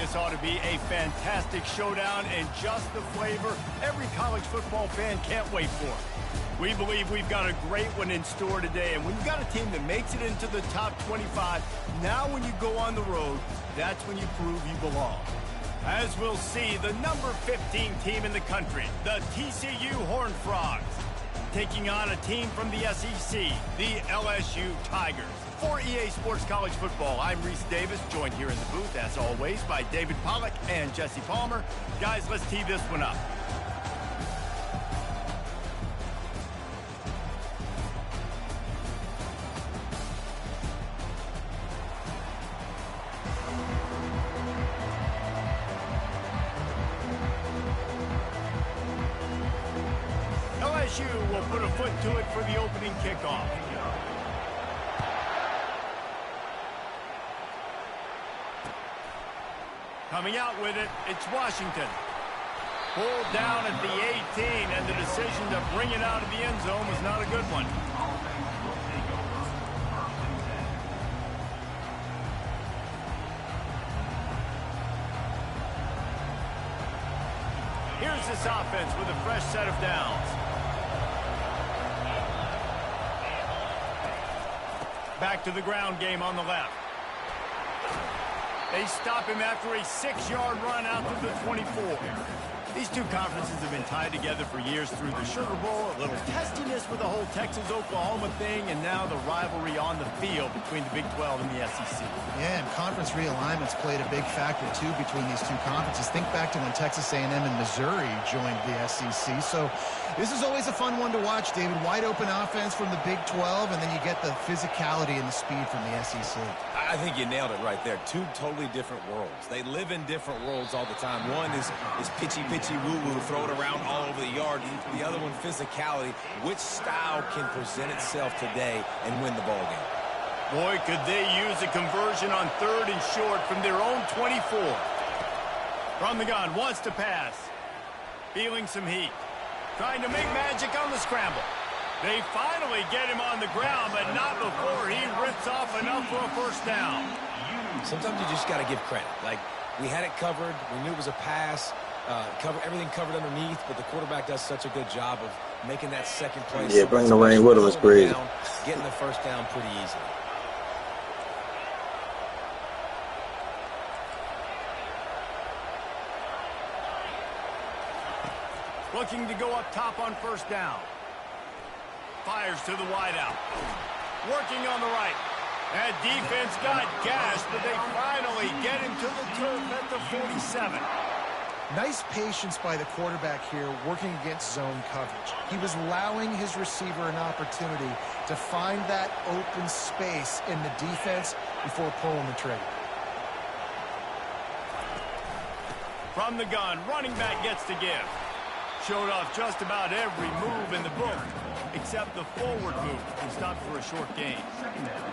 this ought to be a fantastic showdown and just the flavor every college football fan can't wait for. We believe we've got a great one in store today, and when you've got a team that makes it into the top 25, now when you go on the road, that's when you prove you belong. As we'll see, the number 15 team in the country, the TCU Horned Frogs, taking on a team from the SEC, the LSU Tigers. For EA Sports College Football, I'm Reese Davis, joined here in the booth, as always, by David Pollack and Jesse Palmer. Guys, let's tee this one up. LSU will put a foot to it for the opening kickoff. Coming out with it, it's Washington. Pulled down at the 18, and the decision to bring it out of the end zone was not a good one. Here's this offense with a fresh set of downs. Back to the ground game on the left. They stop him after a 6-yard run out to the 24. These two conferences have been tied together for years through the Sugar Bowl, a little testiness with the whole Texas-Oklahoma thing, and now the rivalry on the field between the Big 12 and the SEC. Yeah, and conference realignments played a big factor, too, between these two conferences. Think back to when Texas A&M and Missouri joined the SEC. So this is always a fun one to watch, David. Wide-open offense from the Big 12, and then you get the physicality and the speed from the SEC. I think you nailed it right there. Two totally different worlds. They live in different worlds all the time. One is pitchy woo-woo, throw it around all over the yard. The other one, physicality. Which style can present itself today and win the ball game? Boy, could they use a conversion on 3rd and short from their own 24. From the gun, wants to pass. Feeling some heat. Trying to make magic on the scramble. They finally get him on the ground, but not before he rips off enough for a first down. Sometimes you just got to give credit. Like, we had it covered. We knew it was a pass. Everything covered underneath, but the quarterback does such a good job of making that second play. Yeah, bringing the rain with him was crazy. Getting the first down pretty easily. Looking to go up top on first down. Fires to the wideout. Working on the right. That defense got gashed, but they finally get him to the turf at the 47. Nice patience by the quarterback here working against zone coverage. He was allowing his receiver an opportunity to find that open space in the defense before pulling the trigger. From the gun, running back gets to give. Showed off just about every move in the book, except the forward move, and stopped for a short gain.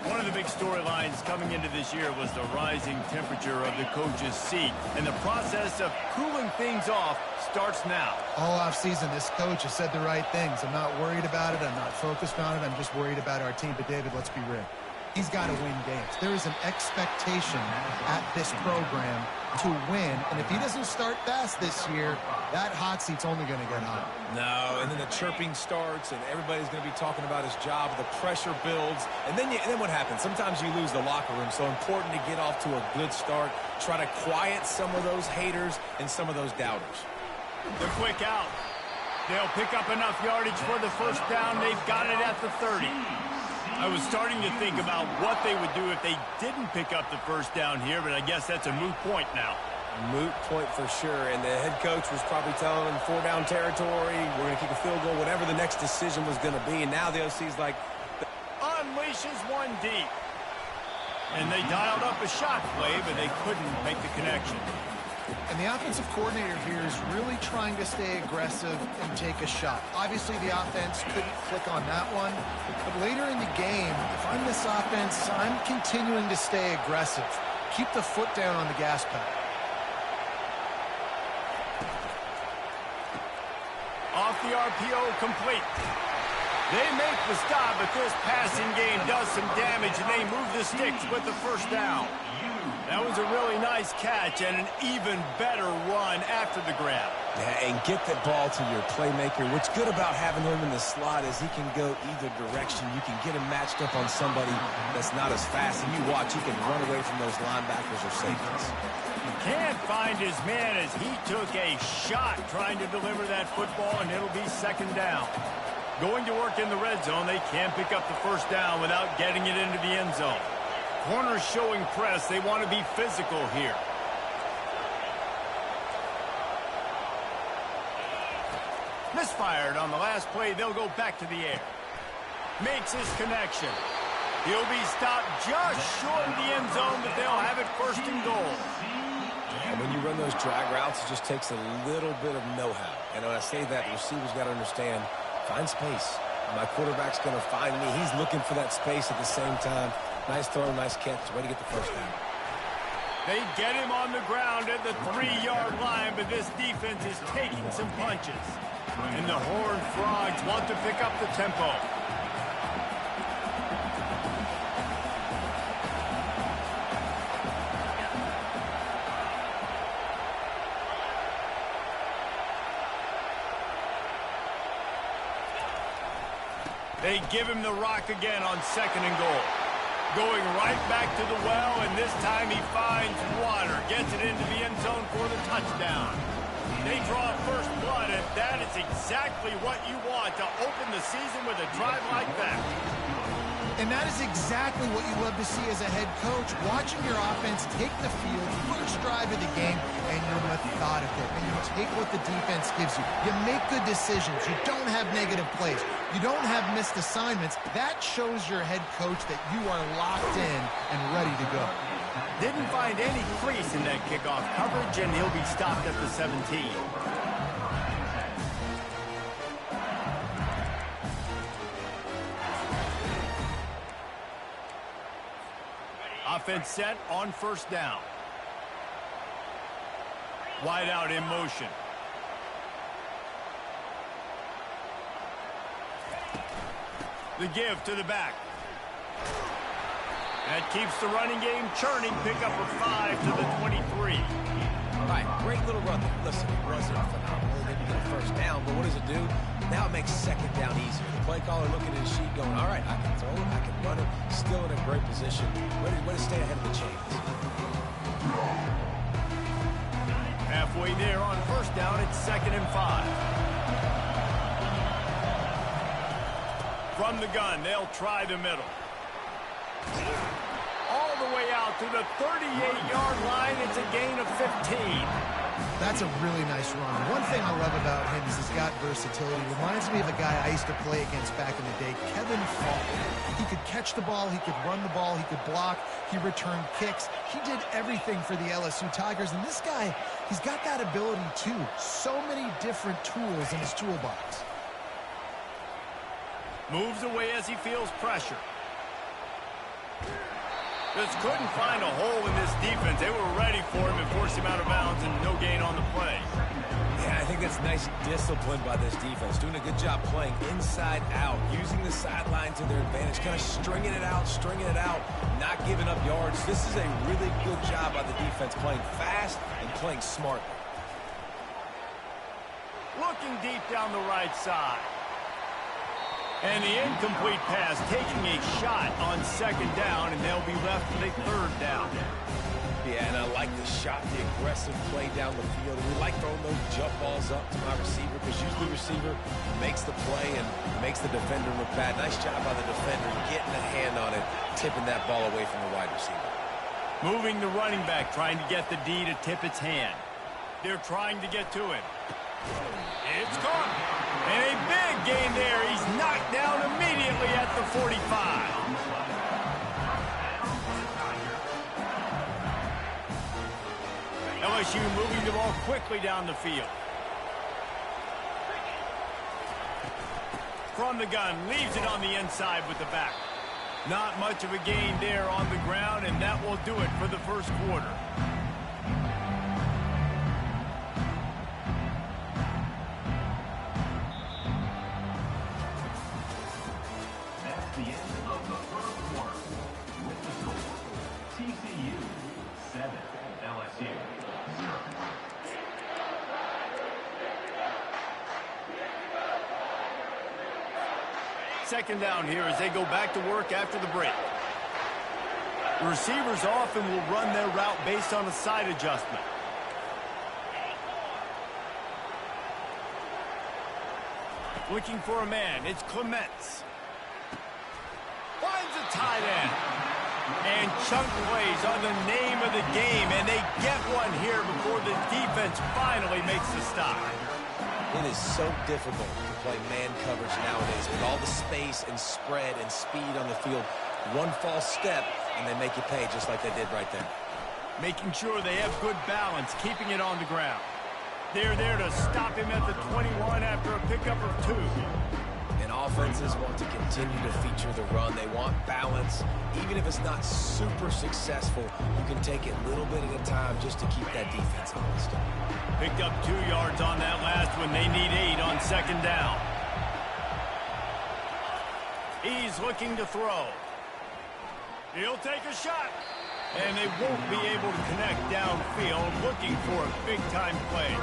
One of the big storylines coming into this year was the rising temperature of the coach's seat, and the process of cooling things off starts now. All offseason, this coach has said the right things. I'm not worried about it. I'm not focused on it. I'm just worried about our team. But, David, let's be real. He's got to win games. There is an expectation at this program to win, and if he doesn't start fast this year, that hot seat's only going to get hot. No, and then the chirping starts, and everybody's going to be talking about his job. The pressure builds, and then what happens? Sometimes you lose the locker room, so important to get off to a good start. Try to quiet some of those haters and some of those doubters. The quick out. They'll pick up enough yardage for the first down. They've got it at the 30. I was starting to think about what they would do if they didn't pick up the first down here, but I guess that's a moot point now. Moot point for sure, and the head coach was probably telling them 4-down territory, we're going to kick a field goal, whatever the next decision was going to be, and now the OC's like... Unleashes one deep. And they dialed up a shot play, but they couldn't make the connection. And the offensive coordinator here is really trying to stay aggressive and take a shot. Obviously, the offense couldn't click on that one. But later in the game, if I'm this offense, I'm continuing to stay aggressive. Keep the foot down on the gas pedal. Off the RPO, complete. They make the stop, but this passing game does some damage, and they move the sticks with the first down. That was a really nice catch and an even better run after the grab. Yeah, and get the ball to your playmaker. What's good about having him in the slot is he can go either direction. You can get him matched up on somebody that's not as fast, and you watch, he can run away from those linebackers or safeties. Can't find his man as he took a shot trying to deliver that football, and it'll be second down. Going to work in the red zone, they can't pick up the first down without getting it into the end zone. Corners showing press. They want to be physical here. Misfired on the last play. They'll go back to the air. Makes his connection. He'll be stopped just short of the end zone, but they'll have it first and goal. And when you run those drag routes, it just takes a little bit of know-how. And when I say that, the receiver's got to understand, find space. My quarterback's going to find me. He's looking for that space at the same time. Nice throw, nice catch. Way to get the first down. They get him on the ground at the 3-yard line, but this defense is taking some punches. And the Horned Frogs want to pick up the tempo. They give him the rock again on second and goal. Going right back to the well, and this time he finds water. Gets it into the end zone for the touchdown. They draw first blood, and that is exactly what you want to open the season with a drive like that. And that is exactly what you love to see as a head coach, watching your offense take the field, first drive of the game, and you're methodical, and you take what the defense gives you. You make good decisions. You don't have negative plays. You don't have missed assignments. That shows your head coach that you are locked in and ready to go. Didn't find any crease in that kickoff coverage, and he'll be stopped at the 17. Offense set on first down. Wide out in motion. The give to the back. That keeps the running game churning. Pick up a 5 to the 23. All right, great little run there. Listen, it wasn't phenomenal. They get a first down, but what does it do? Now it makes second down easier. The play caller looking at his sheet going, all right, I can throw it, I can run it, still in a great position. Way to stay ahead of the chains. Halfway there on first down, it's second and 5. From the gun, they'll try the middle. All the way out to the 38-yard line. It's a gain of 15. That's a really nice run. One thing I love about him is he's got versatility. Reminds me of a guy I used to play against back in the day, Kevin Falk. He could catch the ball, he could run the ball, he could block, he returned kicks. He did everything for the LSU Tigers, and this guy, he's got that ability too. So many different tools in his toolbox. Moves away as he feels pressure. Just couldn't find a hole in this defense. They were ready for him and forced him out of bounds, and no gain on the play. Yeah, I think that's nice discipline by this defense. Doing a good job playing inside out, using the sideline to their advantage, kind of stringing it out, not giving up yards. This is a really good job by the defense, playing fast and playing smart. Looking deep down the right side. And the incomplete pass, taking a shot on second down, and they'll be left with a third down. Yeah, and I like the shot, the aggressive play down the field. We like throwing those jump balls up to my receiver because usually the receiver makes the play and makes the defender look bad. Nice job by the defender getting a hand on it, tipping that ball away from the wide receiver. Moving the running back, trying to get the D to tip its hand. They're trying to get to him. It's caught. And a big gain there. He's knocked down immediately at the 45. LSU moving the ball quickly down the field. From the gun, leaves it on the inside with the back. Not much of a gain there on the ground, and that will do it for the first quarter. The end of the first quarter with the score TCU 7, second down here as they go back to work after the break. The receivers often will run their route based on a side adjustment. Looking for a man, it's Clements. Finds a tight end. And chunk plays are the name of the game, and they get one here before the defense finally makes the stop. It is so difficult to play man coverage nowadays with all the space and spread and speed on the field. One false step, and they make you pay just like they did right there. Making sure they have good balance, keeping it on the ground. They're there to stop him at the 21 after a pickup of 2. And offenses want to continue to feature the run. They want balance. Even if it's not super successful, you can take it a little bit at a time just to keep that defense honest. Picked up 2 yards on that last one. They need 8 on second down. He's looking to throw. He'll take a shot. And they won't be able to connect downfield, looking for a big-time play.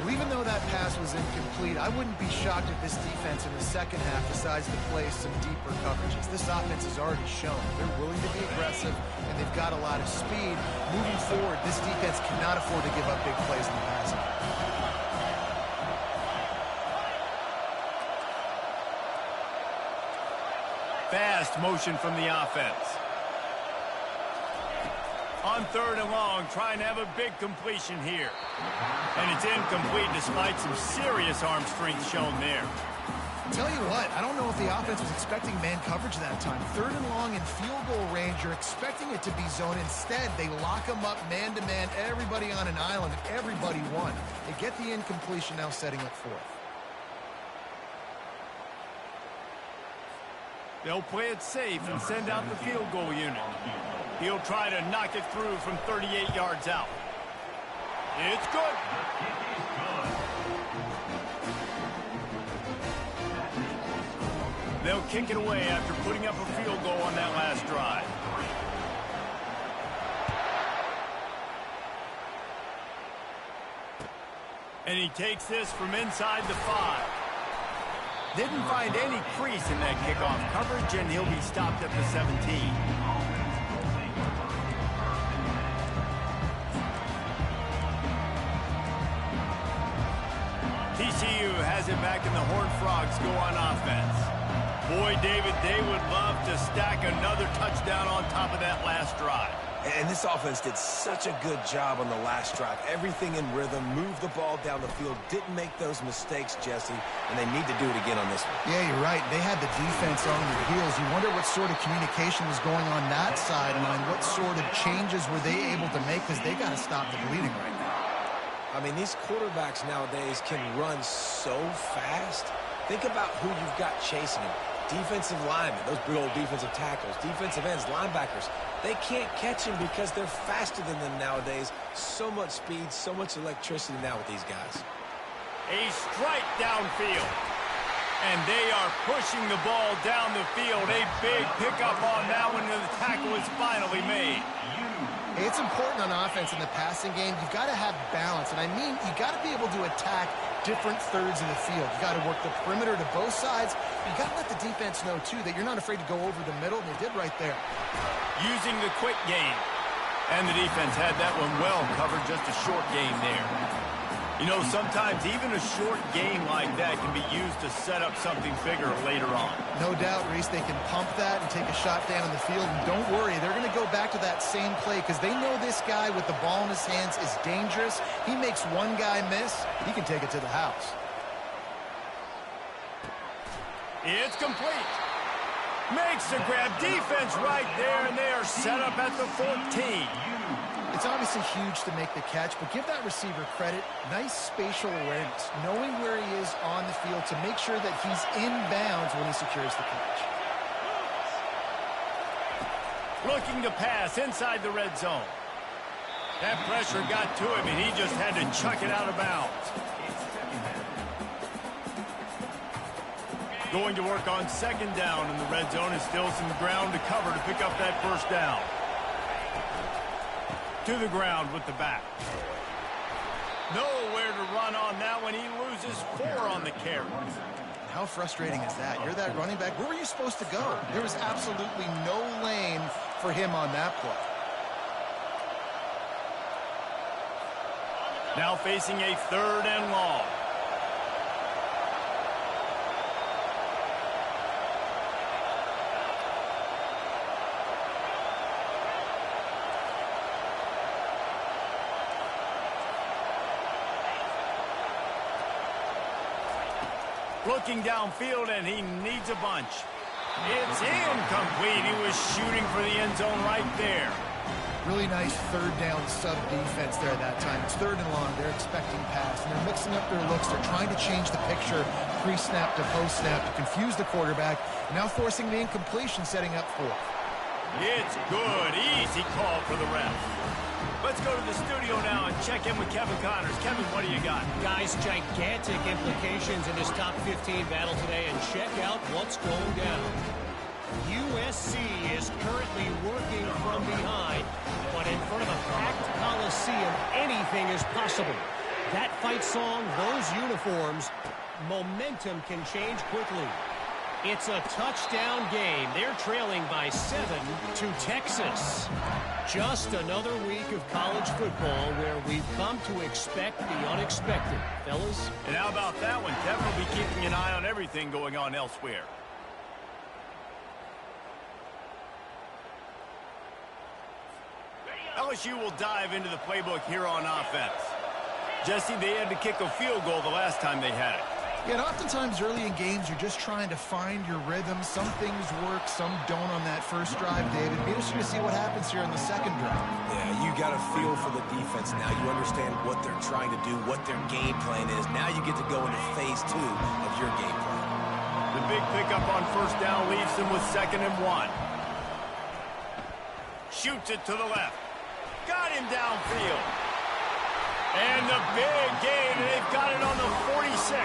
Well, even though that pass was incomplete, I wouldn't be shocked if this defense in the second half decides to play some deeper coverages. This offense has already shown they're willing to be aggressive, and they've got a lot of speed. Moving forward, this defense cannot afford to give up big plays in the passing. Fast motion from the offense. On 3rd and long, trying to have a big completion here. And it's incomplete despite some serious arm strength shown there. Tell you what, I don't know if the offense was expecting man coverage that time. 3rd and long in field goal range, you're expecting it to be zone. Instead, they lock them up man-to-man, everybody on an island, and everybody won. They get the incompletion, now setting up 4th. They'll play it safe and send out the field goal unit. He'll try to knock it through from 38 yards out. It's good. They'll kick it away after putting up a field goal on that last drive. And he takes this from inside the 5. Didn't find any crease in that kickoff coverage, and he'll be stopped at the 17. TCU has it back, and the Horned Frogs go on offense. Boy, David, they would love to stack another touchdown on top of that last drive. And this offense did such a good job on the last drive. Everything in rhythm, moved the ball down the field, didn't make those mistakes, Jesse, and they need to do it again on this one. Yeah, you're right. They had the defense on their heels. You wonder what sort of communication was going on that sideline. What sort of changes were they able to make, because they got to stop the bleeding right now. I mean, these quarterbacks nowadays can run so fast. Think about who you've got chasing them. Defensive linemen, those big old defensive tackles, defensive ends, linebackers. They can't catch him because they're faster than them nowadays. So much speed, so much electricity now with these guys. A strike downfield. And they are pushing the ball down the field. A big pickup on that one, and the tackle is finally made. It's important on offense in the passing game. You've got to have balance. And I mean, you got to be able to attack different thirds of the field. You got to work the perimeter to both sides. You got to let the defense know, too, that you're not afraid to go over the middle, and they did right there. Using the quick game. And the defense had that one well covered, just a short game there. You know, sometimes even a short game like that can be used to set up something bigger later on. No doubt, Reese, they can pump that and take a shot down in the field. And don't worry, they're going to go back to that same play because they know this guy with the ball in his hands is dangerous. He makes one guy miss, he can take it to the house. It's complete. Makes the grab. Defense right there, and they are set up at the 14. It's obviously huge to make the catch, but give that receiver credit. Nice spatial awareness, knowing where he is on the field to make sure that he's in bounds when he secures the catch. Looking to pass inside the red zone. That pressure got to him, and he just had to chuck it out of bounds. Going to work on second down in the red zone, and still some ground to cover to pick up that first down. To the ground with the back. Nowhere to run on that one. He loses 4 on the carry. How frustrating is that? You're that running back. Where were you supposed to go? There was absolutely no lane for him on that play. Now facing a 3rd and long. Looking downfield, and he needs a bunch. It's incomplete. He was shooting for the end zone right there. Really nice 3rd down sub defense there that time. It's 3rd and long. They're expecting pass, and they're mixing up their looks. They're trying to change the picture pre-snap to post-snap to confuse the quarterback. Now forcing the incompletion, setting up 4th. It's good. Easy call for the ref. Let's go to the studio now and check in with Kevin Connors. Kevin, what do you got? Guys, gigantic implications in this top 15 battle today, and check out what's going down. USC is currently working from behind, but in front of a packed Coliseum, anything is possible. That fight song, those uniforms, momentum can change quickly. It's a touchdown game. They're trailing by 7 to Texas. Just another week of college football where we've come to expect the unexpected, fellas. And how about that one? Kevin will be keeping an eye on everything going on elsewhere. LSU will dive into the playbook here on offense. Jesse, they had to kick a field goal the last time they had it. Yeah, and oftentimes early in games, you're just trying to find your rhythm. Some things work, some don't on that first drive, David. Be interesting to see what happens here in the second drive. Yeah, you got a feel for the defense now. You understand what they're trying to do, what their game plan is. Now you get to go into phase 2 of your game plan. The big pickup on 1st down leaves them with 2nd and 1. Shoots it to the left. Got him downfield. And the big gain, and they've got it on the 46.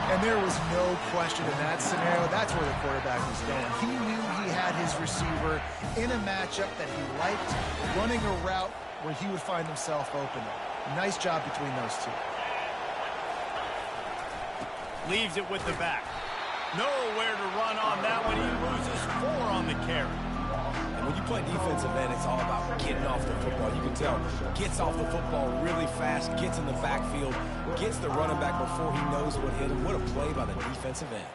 And there was no question in that scenario. That's where the quarterback was going. He knew he had his receiver in a matchup that he liked, running a route where he would find himself open. Nice job between those two. Leaves it with the back. Nowhere to run on that one. He loses 4 on the carry. And when you play defensive end, it's all about getting off the football. You can tell, gets off the football really fast, gets in the backfield, gets the running back before he knows what hit him. What a play by the defensive end.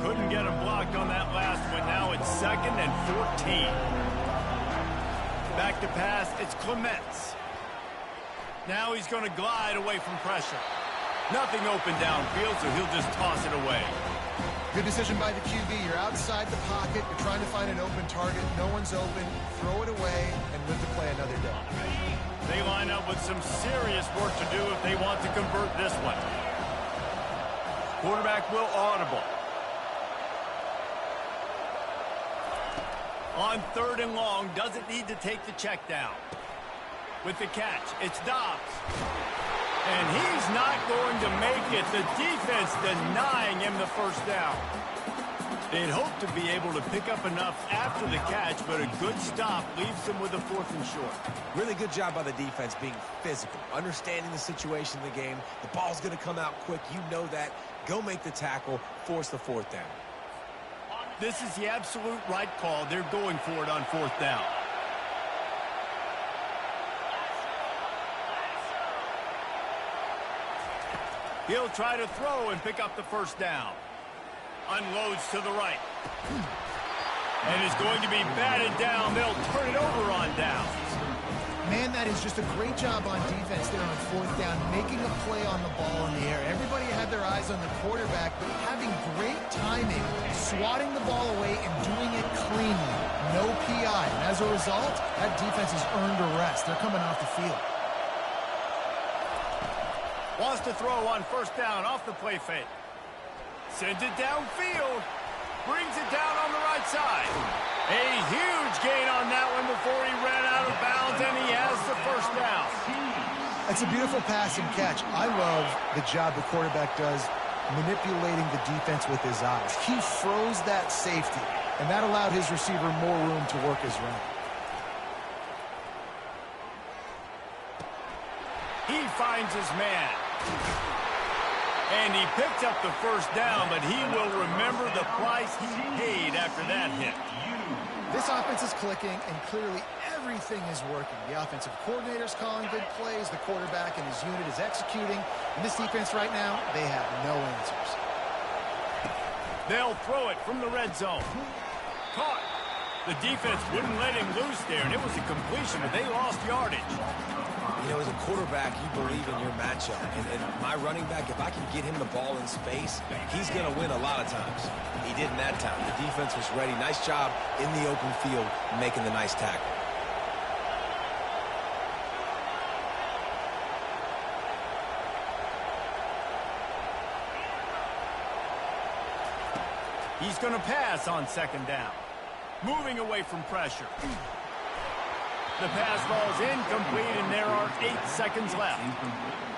Couldn't get him blocked on that last one. Now it's 2nd and 14. Back to pass, it's Clements. Now he's going to glide away from pressure. Nothing open downfield, so he'll just toss it away. Good decision by the QB. You're outside the pocket. You're trying to find an open target. No one's open. Throw it away and live to play another day. They line up with some serious work to do if they want to convert this one. Quarterback will audible. On 3rd and long, doesn't need to take the check down. With the catch, it's Dobbs. And he's not going to make it. The defense denying him the 1st down. They'd hope to be able to pick up enough after the catch, but a good stop leaves them with a 4th and short. Really good job by the defense being physical, understanding the situation in the game. The ball's going to come out quick. You know that. Go make the tackle, force the 4th down. This is the absolute right call. They're going for it on 4th down. He'll try to throw and pick up the 1st down. Unloads to the right. And is going to be batted down. They'll turn it over on downs. Man, that is just a great job on defense there on 4th down, making a play on the ball in the air. Everybody had their eyes on the quarterback, but having great timing, swatting the ball away and doing it cleanly. No PI. And as a result, that defense has earned a rest. They're coming off the field. Wants to throw on 1st down off the play fake. Sends it downfield. Brings it down on the right side. A huge gain on that one before he ran out of bounds, and he has the 1st down. That's a beautiful pass and catch. I love the job the quarterback does manipulating the defense with his eyes. He froze that safety, and that allowed his receiver more room to work his route. He finds his man. And he picked up the first down, but he will remember the price he paid after that hit. This offense is clicking, and clearly everything is working. The offensive coordinator's calling good plays. The quarterback and his unit is executing. And this defense right now, they have no answers. They'll throw it from the red zone. Caught. The defense wouldn't let him loose there, and it was a completion, but they lost yardage. You know, as a quarterback, you believe in your matchup. And my running back, if I can get him the ball in space, he's going to win a lot of times. He didn't that time. The defense was ready. Nice job in the open field making the nice tackle. He's going to pass on second down. Moving away from pressure. The pass falls incomplete, and there are 8 seconds left.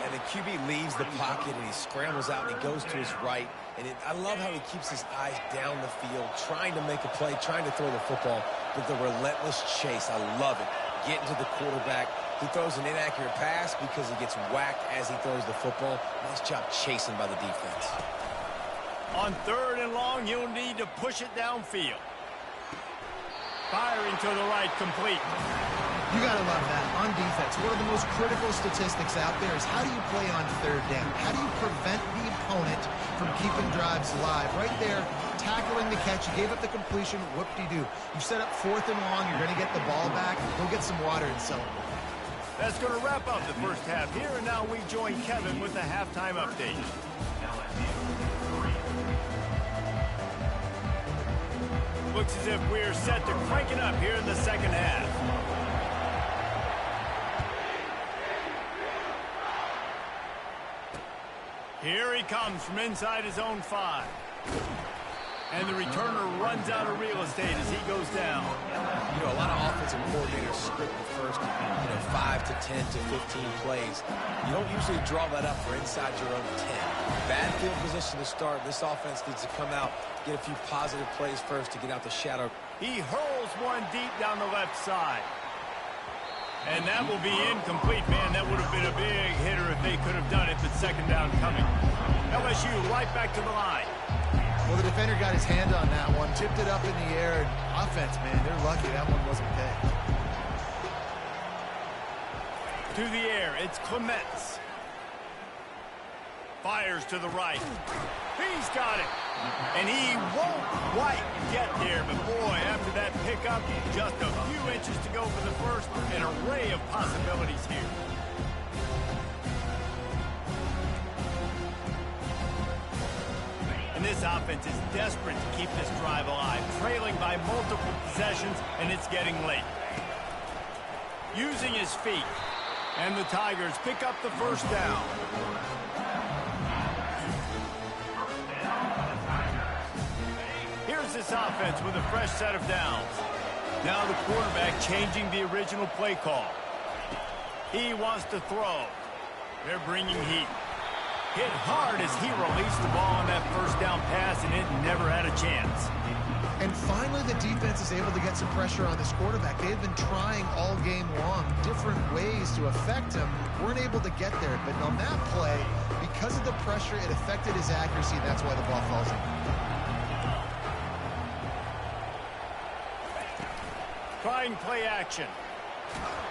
And the QB leaves the pocket, and he scrambles out, and he goes to his right. And I love how he keeps his eyes down the field, trying to make a play, trying to throw the football, but the relentless chase, I love it. Getting to the quarterback. He throws an inaccurate pass because he gets whacked as he throws the football. Nice job chasing by the defense. On third and long, you'll need to push it downfield. Firing to the right, complete. You got to love that. On defense, one of the most critical statistics out there is how do you play on third down? How do you prevent the opponent from keeping drives alive? Right there, tackling the catch. You gave up the completion. Whoop-de-doo. You set up fourth and long. You're going to get the ball back. Go get some water and celebrate. That's going to wrap up the first half here, and now we join Kevin with the halftime update. Looks as if we're set to crank it up here in the second half. Here he comes from inside his own 5. And the returner runs out of real estate as he goes down. You know, a lot of offensive coordinators script the first, 5 to 10 to 15 plays. You don't usually draw that up for inside your own 10. Bad field position to start. This offense needs to come out, get a few positive plays first to get out the shadow. He hurls one deep down the left side. And that will be incomplete, man. That would have been a big hitter if they could have done it, but second down coming. LSU right back to the line. Well, the defender got his hand on that one, tipped it up in the air. Offense, man, they're lucky that one wasn't picked. To the air, it's Clements. Fires to the right. He's got it. And he won't quite get there, but boy, after that pickup, just a few inches to go for the first. An array of possibilities here. And this offense is desperate to keep this drive alive, trailing by multiple possessions, and it's getting late. Using his feet, and the Tigers pick up the first down. Here's this offense with a fresh set of downs. Now the quarterback changing the original play call. He wants to throw. They're bringing heat. Hit hard as he released the ball on that first down pass, and it never had a chance. And finally, the defense is able to get some pressure on this quarterback. They've been trying all game long different ways to affect him. Weren't able to get there, but on that play, because of the pressure, it affected his accuracy. That's why the ball falls in. Trying play action.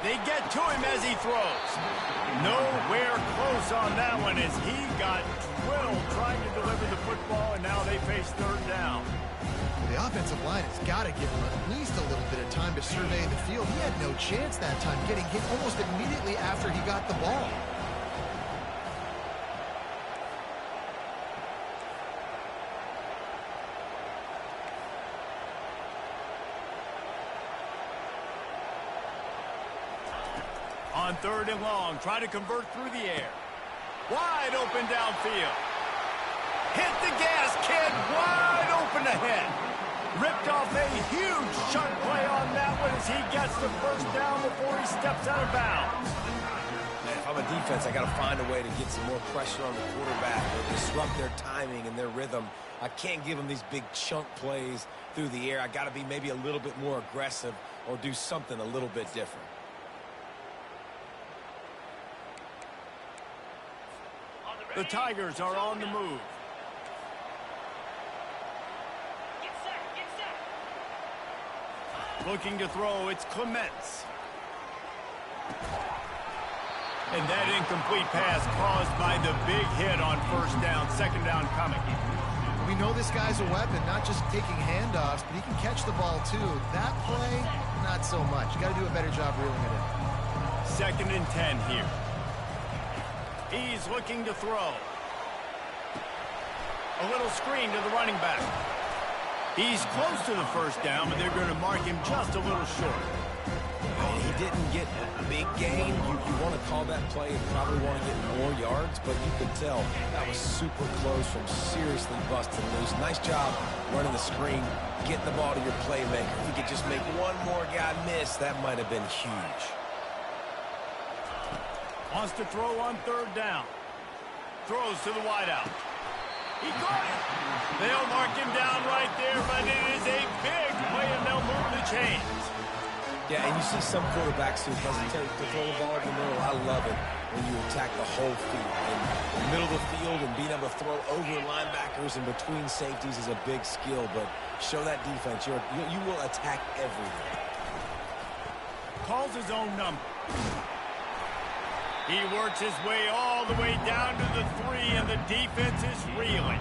They get to him as he throws. Nowhere close on that one as he got drilled trying to deliver the football, and now they face third down. The offensive line has got to give him at least a little bit of time to survey the field. He had no chance that time, getting hit almost immediately after he got the ball. On third and long, try to convert through the air. Wide open downfield. Hit the gas, kid. Wide open ahead. Ripped off a huge chunk play on that one as he gets the first down before he steps out of bounds. Man, if I'm a defense, I got to find a way to get some more pressure on the quarterback or disrupt their timing and their rhythm. I can't give them these big chunk plays through the air. I got to be maybe a little bit more aggressive or do something a little bit different. The Tigers are on the move. Looking to throw, it's Clements. And that incomplete pass caused by the big hit on first down. Second down coming. We know this guy's a weapon, not just taking handoffs, but he can catch the ball too. That play, not so much. You got to do a better job reeling it in. 2nd and 10 here. He's looking to throw. A little screen to the running back. He's close to the first down, but they're going to mark him just a little short. He didn't get a big gain. You want to call that play and probably want to get more yards, but you could tell that was super close from seriously busting loose. Nice job running the screen, getting the ball to your playmaker. If he could just make one more guy miss, that might have been huge. Wants to throw on 3rd down. Throws to the wideout. He caught it. They'll mark him down right there, but it is a big play, and they'll move the chains. Yeah, and you see some quarterbacks who hesitate to throw the ball in the middle. I love it when you attack the whole field. In the middle of the field and being able to throw over linebackers and between safeties is a big skill, but show that defense. You will attack everything. Calls his own number. He works his way all the way down to the 3, and the defense is reeling.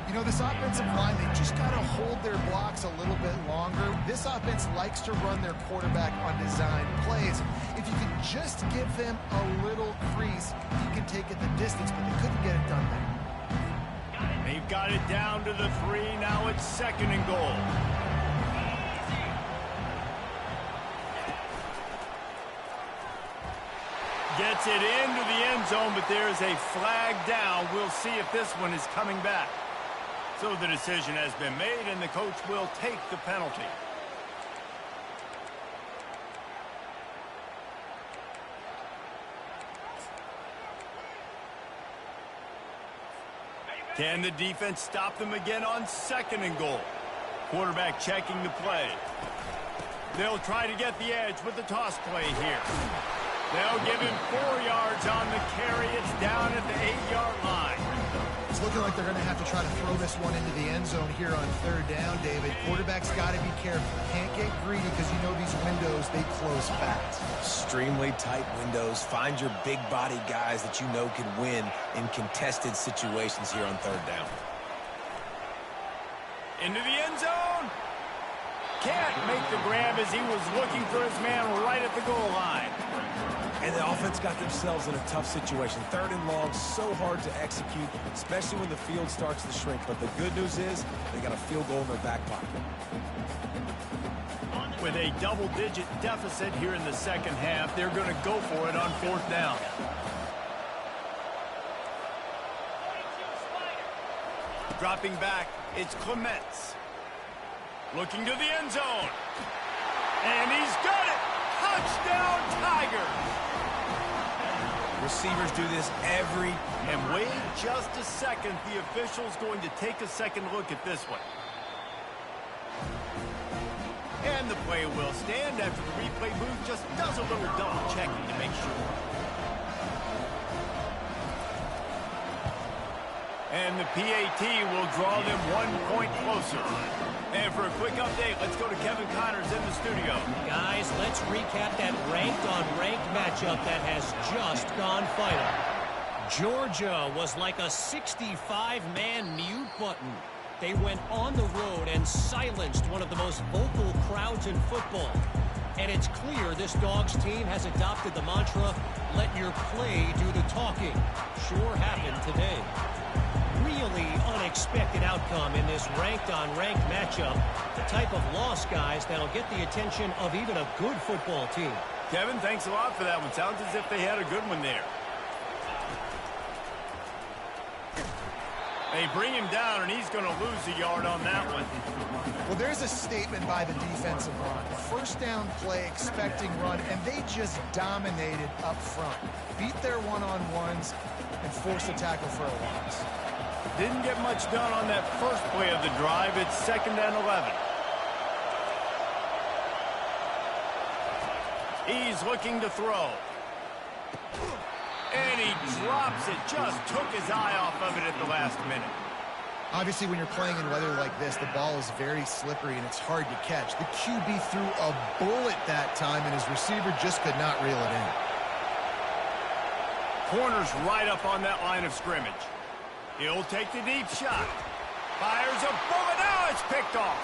You know, this offensive line, they just got to hold their blocks a little bit longer. This offense likes to run their quarterback on design plays. If you can just give them a little crease, he can take it the distance, but they couldn't get it done there. They've got it down to the 3. Now it's 2nd and goal. Gets it into the end zone, but there's a flag down. We'll see if this one is coming back. So the decision has been made, and the coach will take the penalty. Can the defense stop them again on 2nd and goal? Quarterback checking the play. They'll try to get the edge with the toss play here. They'll give him 4 yards on the carry. It's down at the 8-yard line. It's looking like they're going to have to try to throw this one into the end zone here on 3rd down, David. Quarterback's got to be careful. Can't get greedy because you know these windows, they close fast. Extremely tight windows. Find your big body guys that you know can win in contested situations here on 3rd down. Into the end zone. Can't make the grab as he was looking for his man right at the goal line. And the offense got themselves in a tough situation. 3rd and long, so hard to execute, especially when the field starts to shrink. But the good news is they got a field goal in their back pocket. With a double-digit deficit here in the 2nd half, they're going to go for it on 4th down. Dropping back, it's Clements. Looking to the end zone. And he's got it! Touchdown, Tigers! Receivers do this every... And wait just a second. The official's going to take a second look at this one. And the play will stand after the replay booth just does a little double checking to make sure. And the PAT will draw them 1 point closer. And for a quick update, let's go to Kevin Connors in the studio. Guys, let's recap that ranked-on-ranked matchup that has just gone final. Georgia was like a 65-man mute button. They went on the road and silenced one of the most vocal crowds in football. And it's clear this Dogs team has adopted the mantra, let your play do the talking. Sure happened today. Really unexpected outcome in this ranked-on-ranked matchup. The type of loss, guys, that'll get the attention of even a good football team. Kevin, thanks a lot for that one. Sounds as if they had a good one there. They bring him down, and he's going to lose a yard on that one. Well, there's a statement by the defensive line. First down play, expecting run, and they just dominated up front. Beat their one-on-ones and forced a tackle for a loss. Didn't get much done on that first play of the drive. It's 2nd and 11. He's looking to throw. And he drops it. Just took his eye off of it at the last minute. Obviously, when you're playing in weather like this, the ball is very slippery and it's hard to catch. The QB threw a bullet that time, and his receiver just could not reel it in. Corner's right up on that line of scrimmage. He'll take the deep shot. Fires a bullet. Now it's picked off.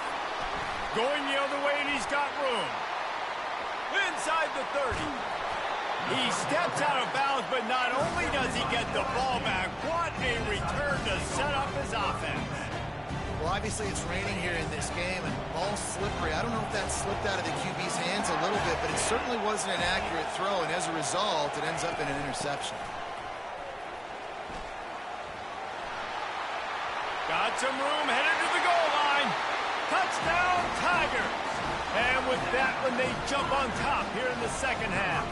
Going the other way, and he's got room. Inside the 30. He steps out of bounds, but not only does he get the ball back, what a return to set up his offense. Well, obviously it's raining here in this game, and the ball's slippery. I don't know if that slipped out of the QB's hands a little bit, but it certainly wasn't an accurate throw, and as a result, it ends up in an interception. Got some room, headed to the goal line. Touchdown, Tigers. And with that one, they jump on top here in the second half.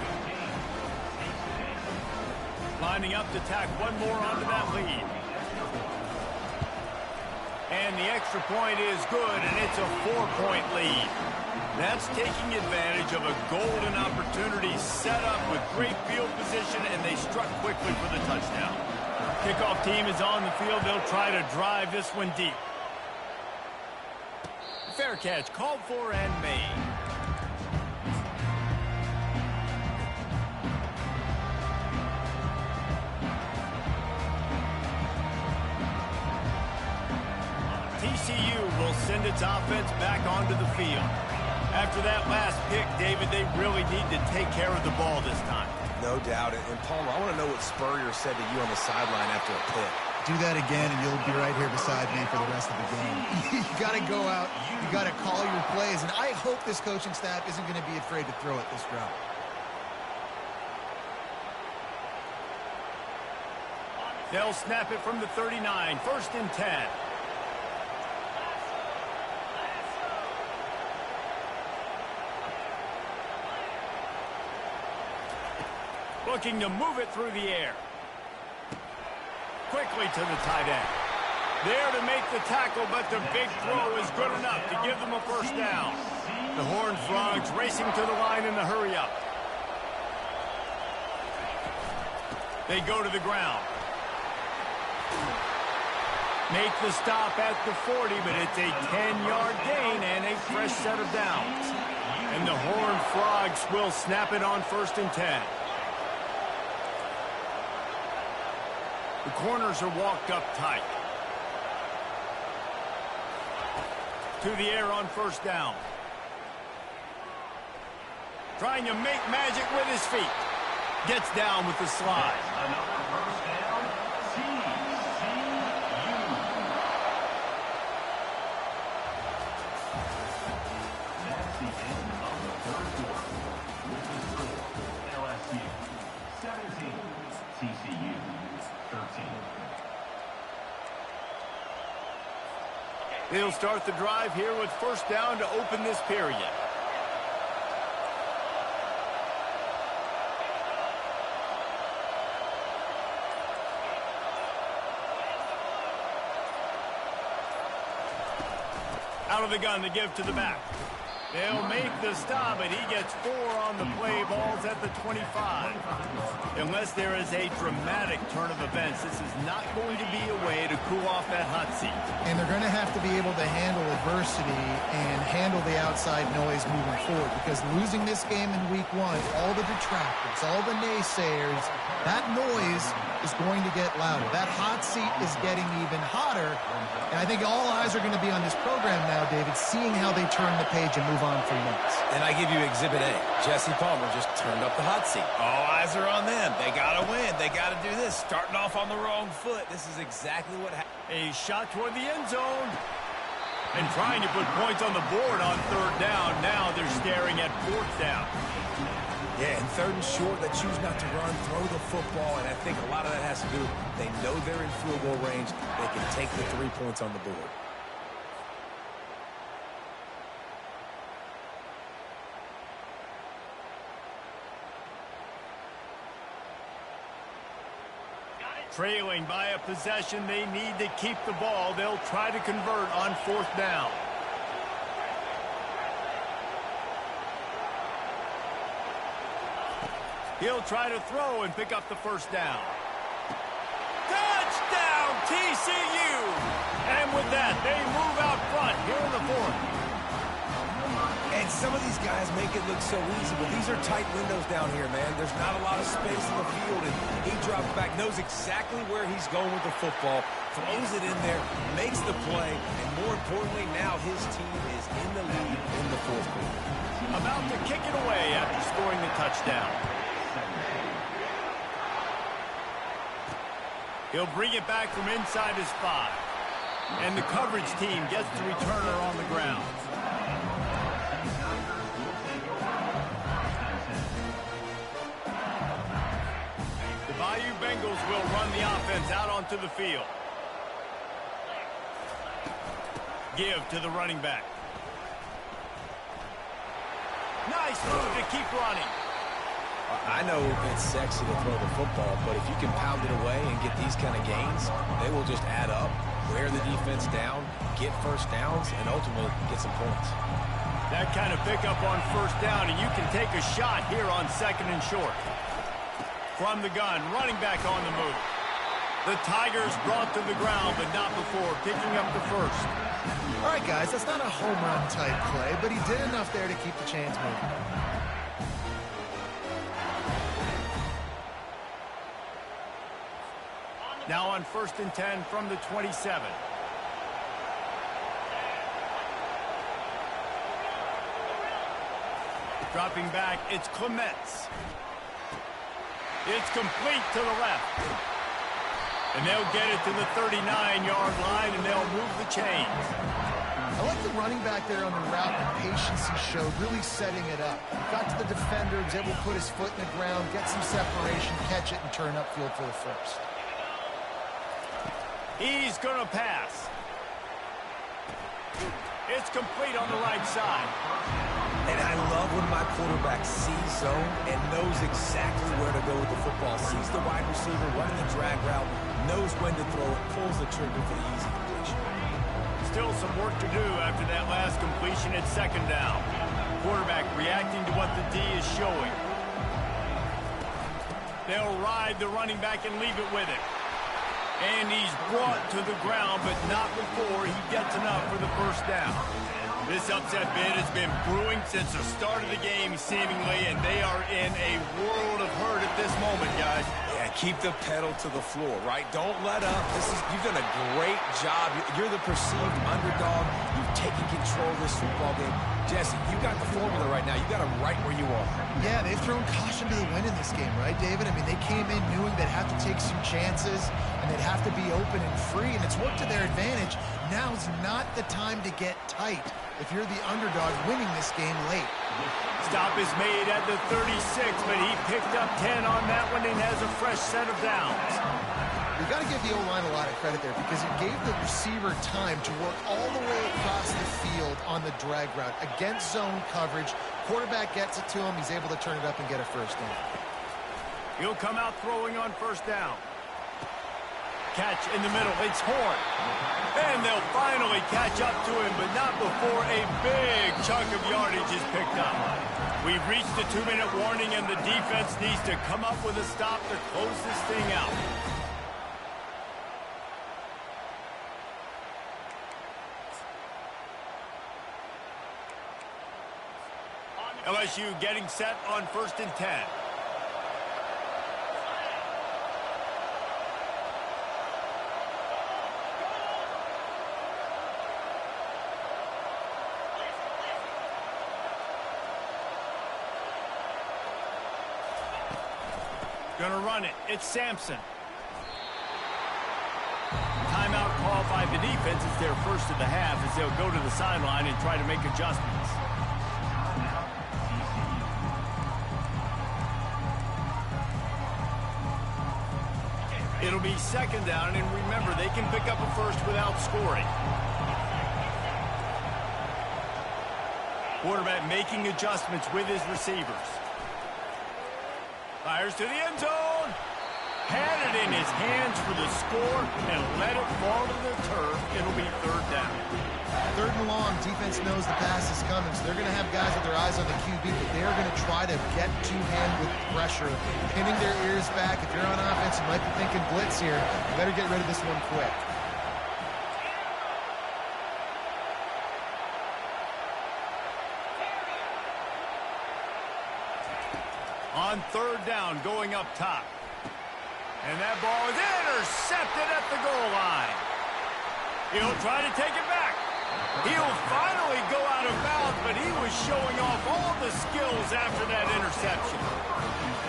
Lining up to tack one more onto that lead. And the extra point is good, and it's a 4-point lead. That's taking advantage of a golden opportunity set up with great field position, and they struck quickly for the touchdown. Kickoff team is on the field. They'll try to drive this one deep. Fair catch called for and made. TCU will send its offense back onto the field. After that last pick, David, they really need to take care of the ball this time. No doubt. And Palmer, I want to know what Spurrier said to you on the sideline after a pick. Do that again, and you'll be right here beside me for the rest of the game. You got to go out. You got to call your plays, and I hope this coaching staff isn't going to be afraid to throw it this route. They'll snap it from the 39, 1st and 10. Looking to move it through the air. Quickly to the tight end. There to make the tackle, but the big throw is good enough to give them a first down. The Horned Frogs racing to the line in the hurry-up. They go to the ground. Make the stop at the 40, but it's a 10-yard gain and a fresh set of downs. And the Horned Frogs will snap it on 1st and 10. The corners are walked up tight. To the air on 1st down. Trying to make magic with his feet. Gets down with the slide. That's the end of the third quarter. With the score, LSU 17, TCU 13. They'll start the drive here with 1st down to open this period. Out of the gun to give to the back. They'll make the stop, but he gets 4 on the play. Ball's at the 25. Unless there is a dramatic turn of events, this is not going to be a way to cool off that hot seat. And they're going to have to be able to handle adversity and handle the outside noise moving forward, because losing this game in week 1, all the detractors, all the naysayers, that noise is going to get louder. That hot seat is getting even hotter, and I think all eyes are going to be on this program now, David, seeing how they turn the page and move on from next. And I give you Exhibit A. Jesse Palmer just turned up the hot seat. All eyes are on them. They got to win. They got to do this. Starting off on the wrong foot. This is exactly what happened. A shot toward the end zone. And trying to put points on the board on 3rd down. Now they're staring at 4th down. Yeah, and 3rd and short, they choose not to run, throw the football, and I think a lot of that has to do, they know they're in field goal range. They can take the 3 points on the board. Trailing by a possession, they need to keep the ball. They'll try to convert on 4th down. He'll try to throw and pick up the 1st down. Touchdown, TCU! And with that, they move out front here in the fourth. And some of these guys make it look so easy, but these are tight windows down here, man. There's not a lot of space in the field, and he drops back, knows exactly where he's going with the football, throws it in there, makes the play, and more importantly, now his team is in the lead in the fourth quarter. About to kick it away after scoring the touchdown. He'll bring it back from inside his 5. And the coverage team gets the returner on the ground. The Bayou Bengals will run the offense out onto the field. Give to the running back. Nice move to keep running. I know it's sexy to throw the football, but if you can pound it away and get these kind of gains, they will just add up, wear the defense down, get first downs, and ultimately get some points. That kind of pickup on first down, and you can take a shot here on 2nd and short. From the gun, running back on the move. The Tigers brought to the ground, but not before picking up the first. All right, guys, that's not a home run type play, but he did enough there to keep the chains moving. Now on 1st and 10 from the 27. Dropping back, it's Clements. It's complete to the left. And they'll get it to the 39-yard line, and they'll move the chains. I like the running back there on the route, the patience he showed, really setting it up. Got to the defender, was able to put his foot in the ground, get some separation, catch it, and turn upfield for the first. He's going to pass. It's complete on the right side. And I love when my quarterback sees zone and knows exactly where to go with the football. Sees the wide receiver running the drag route, knows when to throw it, pulls the trigger for the easy completion. Still some work to do after that last completion at 2nd down. Quarterback reacting to what the D is showing. They'll ride the running back and leave it with it. And he's brought to the ground, but not before he gets enough for the first down. This upset bid has been brewing since the start of the game, seemingly, and they are in a world of hurt at this moment, guys. Yeah, keep the pedal to the floor, right? Don't let up. You've done a great job. You're the perceived underdog. You've taken control of this football game. Jesse, you got the formula right now. You got them right where you are. Yeah, they've thrown caution to the wind in this game, right, David? I mean, they came in knowing they'd have to take some chances, and they'd have to be open and free, and it's worked to their advantage. Now's not the time to get tight if you're the underdog winning this game late. Stop is made at the 36, but he picked up 10 on that one and has a fresh set of downs. We've got to give the O-line a lot of credit there because it gave the receiver time to work all the way across the field on the drag route. Against zone coverage, quarterback gets it to him, he's able to turn it up and get a first down. He'll come out throwing on first down. Catch in the middle, it's Horn. And they'll finally catch up to him, but not before a big chunk of yardage is picked up. We've reached the 2-minute warning, and the defense needs to come up with a stop to close this thing out. LSU getting set on 1st and 10. Gonna run it. It's Sampson. Timeout call by the defense. It's their first of the half as they'll go to the sideline and try to make adjustments. It'll be 2nd down, and remember, they can pick up a first without scoring. Quarterback making adjustments with his receivers. Fires to the end zone. Had it in his hands for the score and let it fall to the turf. It'll be 3rd down. 3rd and long, defense knows the pass is coming, so they're going to have guys with their eyes on the QB, but they're going to try to get two-hand with pressure, pinning their ears back. If you're on offense, defense, you might be thinking blitz here. You better get rid of this one quick. On third down, going up top. And that ball is intercepted at the goal line. He'll try to take it back. He'll finally go out of bounds, but he was showing off all the skills after that interception.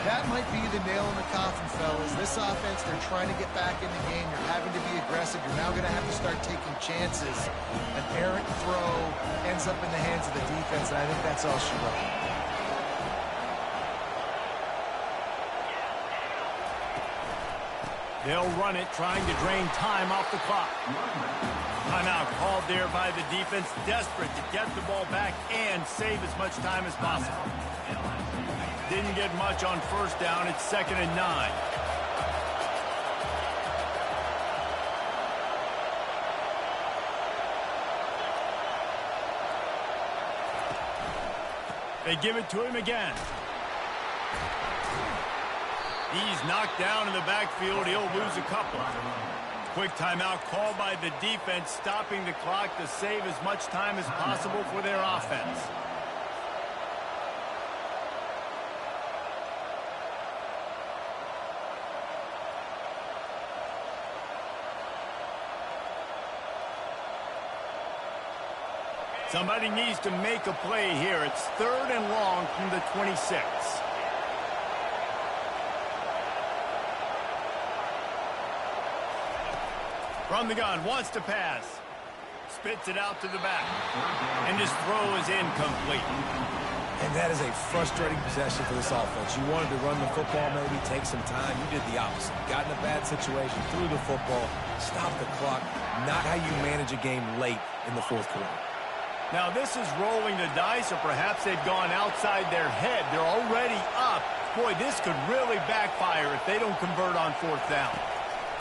That might be the nail in the coffin, fellas. This offense, they're trying to get back in the game. You're having to be aggressive. You're now going to have to start taking chances. An errant throw ends up in the hands of the defense, and I think that's all she wrote. They'll run it, trying to drain time off the clock. Timeout called there by the defense, desperate to get the ball back and save as much time as possible. Didn't get much on first down. It's 2nd and 9. They give it to him again. He's knocked down in the backfield. He'll lose a couple. Quick timeout called by the defense, stopping the clock to save as much time as possible for their offense. Somebody needs to make a play here. It's 3rd and long from the 26. From the gun, wants to pass. Spits it out to the back. And his throw is incomplete. And that is a frustrating possession for this offense. You wanted to run the football, maybe take some time. You did the opposite. Got in a bad situation, threw the football, stopped the clock. Not how you manage a game late in the 4th quarter. Now this is rolling the dice, or perhaps they've gone outside their head. They're already up. Boy, this could really backfire if they don't convert on 4th down.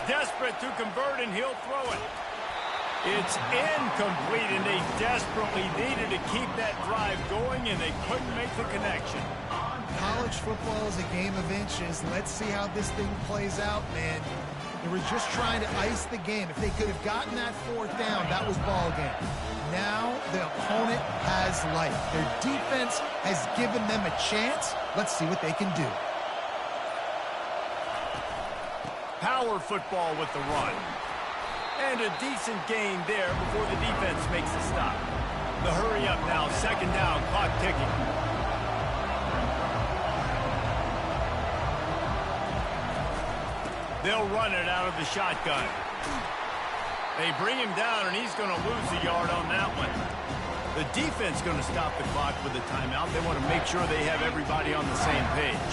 Desperate to convert, and he'll throw it. It's incomplete, and they desperately needed to keep that drive going, and they couldn't make the connection. College football is a game of inches. Let's see how this thing plays out, man. They were just trying to ice the game. If they could have gotten that 4th down, that was ball game. Now the opponent has life. Their defense has given them a chance. Let's see what they can do. Power football with the run. And a decent gain there before the defense makes a stop. The hurry up now, 2nd down, clock ticking. They'll run it out of the shotgun. They bring him down, and he's going to lose a yard on that one. The defense going to stop the clock with a timeout. They want to make sure they have everybody on the same page.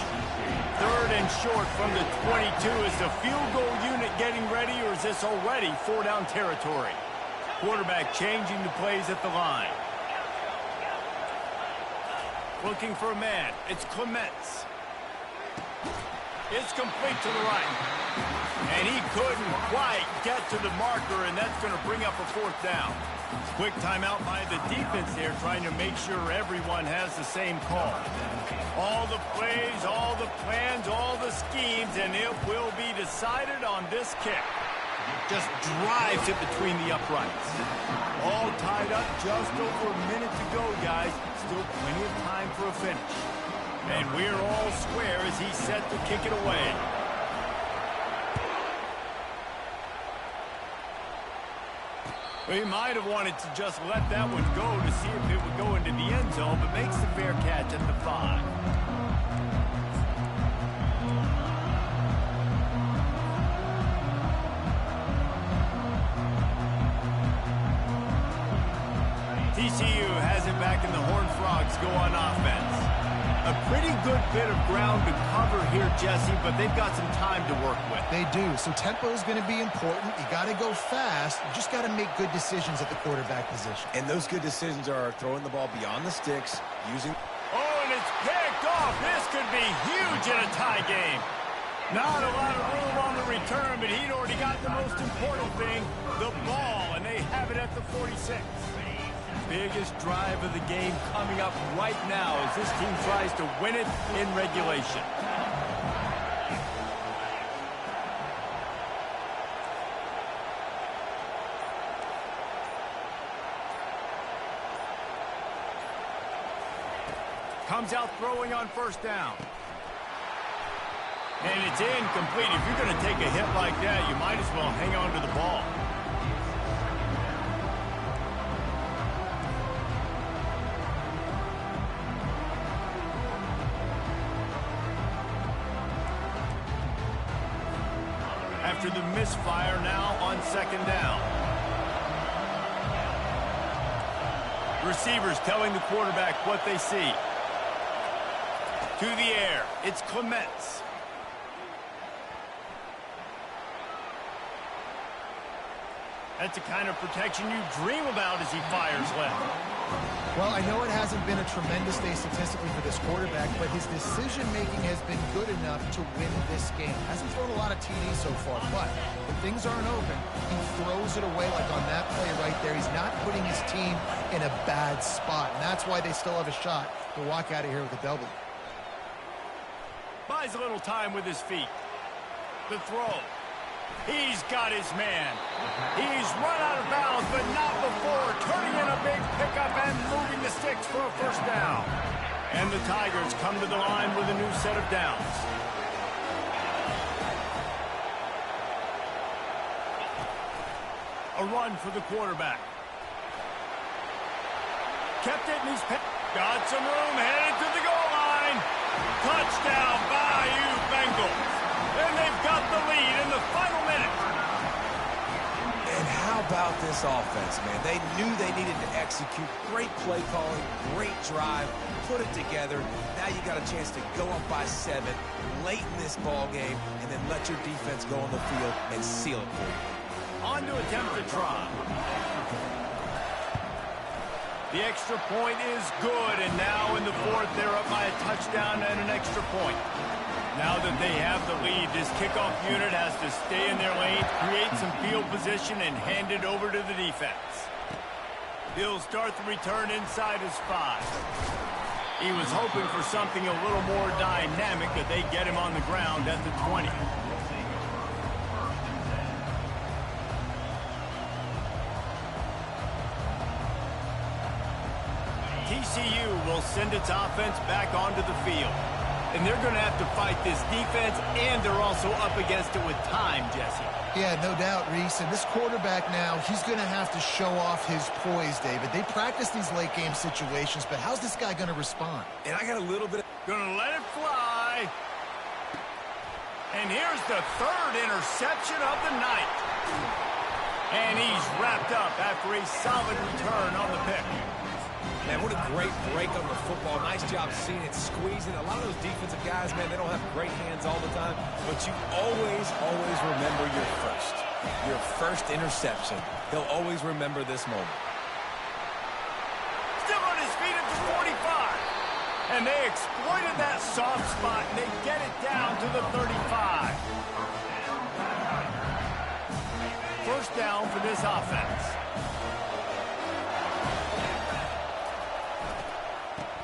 3rd and short from the 22. Is the field goal unit getting ready, or is this already 4-down territory? Quarterback changing the plays at the line. Looking for a man. It's Clements. It's complete to the right. And he couldn't quite get to the marker, and that's going to bring up a 4th down. Quick timeout by the defense there, trying to make sure everyone has the same call. All the plays, all the plans, all the schemes, and it will be decided on this kick. Just drives it between the uprights. All tied up, just over a minute to go, guys. Still plenty of time for a finish. And we're all square as he's set to kick it away. He might have wanted to just let that one go to see if it would go into the end zone, but makes the fair catch at the 5. TCU has it back, and the Horned Frogs go on offense. A pretty good bit of ground to cover here, Jesse, but they've got some time to work with. They do. So tempo is going to be important. You got to go fast. You just got to make good decisions at the quarterback position. And those good decisions are throwing the ball beyond the sticks, using... Oh, and it's picked off. This could be huge in a tie game. Not a lot of room on the return, but he'd already got the most important thing, the ball, and they have it at the 46. Biggest drive of the game coming up right now as this team tries to win it in regulation. Comes out throwing on first down. And it's incomplete. If you're going to take a hit like that, you might as well hang on to the ball. After the misfire, now on second down. Receivers telling the quarterback what they see. To the air, it's Clements. That's the kind of protection you dream about as he fires left. Well, I know it hasn't been a tremendous day statistically for this quarterback, but his decision-making has been good enough to win this game. Hasn't thrown a lot of TDs so far, but when things aren't open, he throws it away like on that play right there. He's not putting his team in a bad spot, and that's why they still have a shot to walk out of here with a W. Buys a little time with his feet. The throw. He's got his man. He's run out of bounds, but not before turning in a big pickup and moving the sticks for a first down. And the Tigers come to the line with a new set of downs. A run for the quarterback. Kept it, and he's got some room, headed to the goal line. Touchdown, Bayou Bengals. And they've got the lead in the final minute. And how about this offense, man? They knew they needed to execute. Great play calling, great drive, put it together. Now you got a chance to go up by 7 late in this ball game and then let your defense go on the field and seal it for you. On to attempt the try. The extra point is good, and now in the fourth, they're up by a touchdown and an extra point. Now that they have the lead, this kickoff unit has to stay in their lane, create some field position, and hand it over to the defense. He'll start the return inside his 5. He was hoping for something a little more dynamic, but they get him on the ground at the 20. TCU will send its offense back onto the field. And they're going to have to fight this defense, and they're also up against it with time, Jesse. Yeah, no doubt, Reese. And this quarterback now, he's going to have to show off his poise, David. They practice these late-game situations, but how's this guy going to respond? And I got a little bit of... Going to let it fly. And here's the third interception of the night. And he's wrapped up after a solid return on the pick. Man, what a great break on the football. Nice job seeing it, squeezing. A lot of those defensive guys, man, they don't have great hands all the time, but you always remember your first interception. He'll always remember this moment. Still on his feet at the 45. And they exploited that soft spot, and they get it down to the 35. First down for this offense.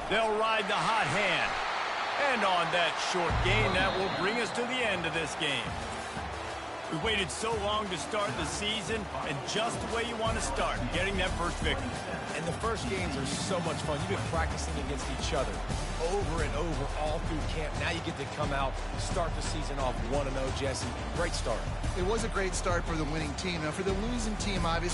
They'll ride the hot hand. And on that short gain, that will bring us to the end of this game. We waited so long to start the season, and just the way you want to start, getting that first victory. And the first games are so much fun. You've been practicing against each other over and over all through camp. Now you get to come out, start the season off 1-0, Jesse. Great start. It was a great start for the winning team. Now, for the losing team, obviously,